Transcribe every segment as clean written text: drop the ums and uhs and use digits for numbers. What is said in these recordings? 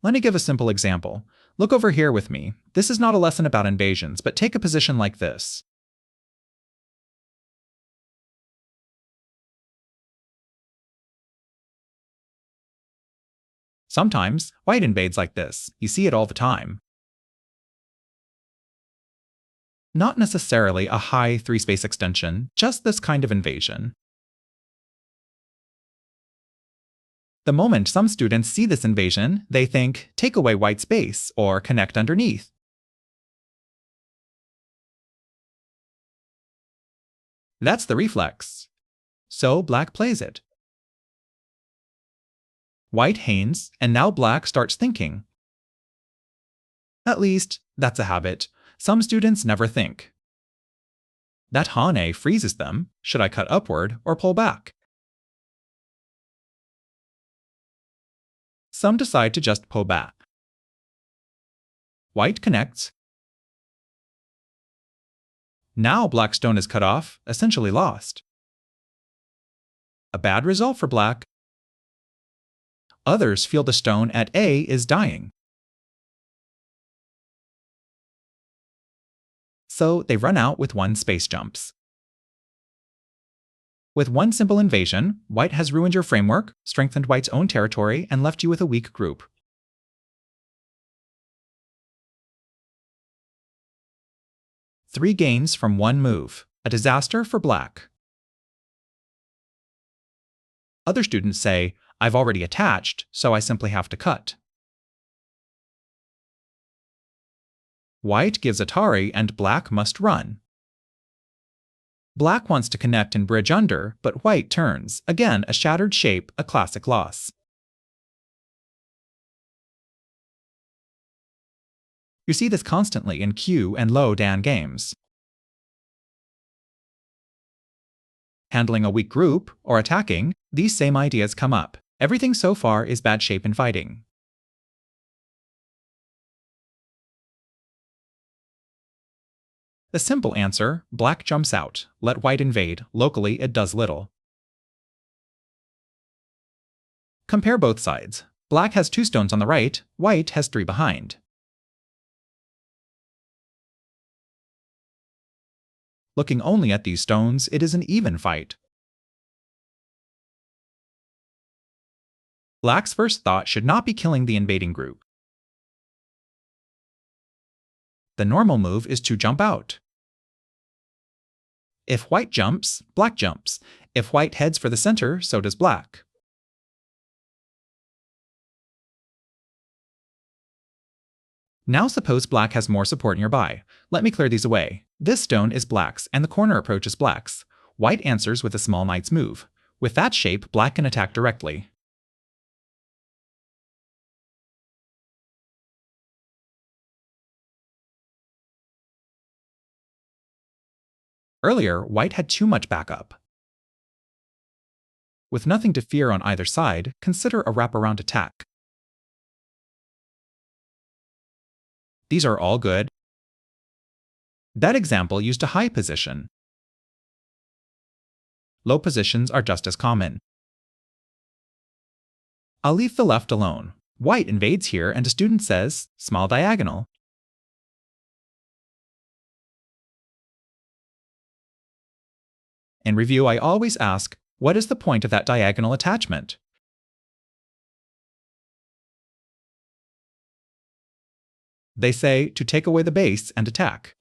Let me give a simple example. Look over here with me. This is not a lesson about invasions, but take a position like this. Sometimes, white invades like this. You see it all the time. Not necessarily a high 3-space extension, just this kind of invasion. The moment some students see this invasion, they think, take away white space, or connect underneath. That's the reflex. So black plays it. White hanes, and now black starts thinking. At least, that's a habit. Some students never think. That hane freezes them. Should I cut upward or pull back? Some decide to just pull back. White connects. Now black stone is cut off, essentially lost. A bad result for black. Others feel the stone at A is dying. So they run out with 1 space jumps. With one simple invasion, white has ruined your framework, strengthened white's own territory, and left you with a weak group. Three gains from one move. A disaster for black. Other students say, I've already attached, so I simply have to cut. White gives Atari and black must run. Black wants to connect and bridge under, but white turns. Again, a shattered shape, a classic loss. You see this constantly in Q and low Dan games. Handling a weak group, or attacking, these same ideas come up. Everything so far is bad shape in fighting. The simple answer, black jumps out. Let white invade. Locally, it does little. Compare both sides. Black has 2 stones on the right, white has 3 behind. Looking only at these stones, it is an even fight. Black's first thought should not be killing the invading group. The normal move is to jump out. If white jumps, black jumps. If white heads for the center, so does black. Now suppose black has more support nearby. Let me clear these away. This stone is black's, and the corner approaches black's. White answers with a small knight's move. With that shape, black can attack directly. Earlier, white had too much backup. With nothing to fear on either side, consider a wraparound attack. These are all good. That example used a high position. Low positions are just as common. I'll leave the left alone. White invades here and a student says, small diagonal. In review, I always ask, what is the point of that diagonal attachment? They say to take away the base and attack.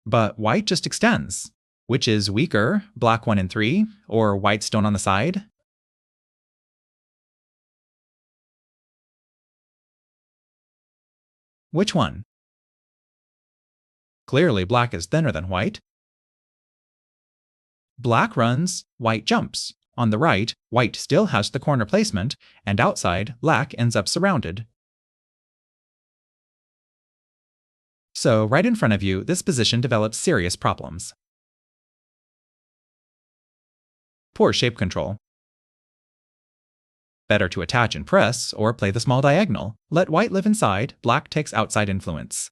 But white just extends. Which is weaker, black 1 and 3, or white stone on the side? Which one? Clearly, black is thinner than white. Black runs, white jumps. On the right, white still has the corner placement, and outside, black ends up surrounded. So, right in front of you, this position develops serious problems. Poor shape control. Better to attach and press, or play the small diagonal. Let white live inside, black takes outside influence.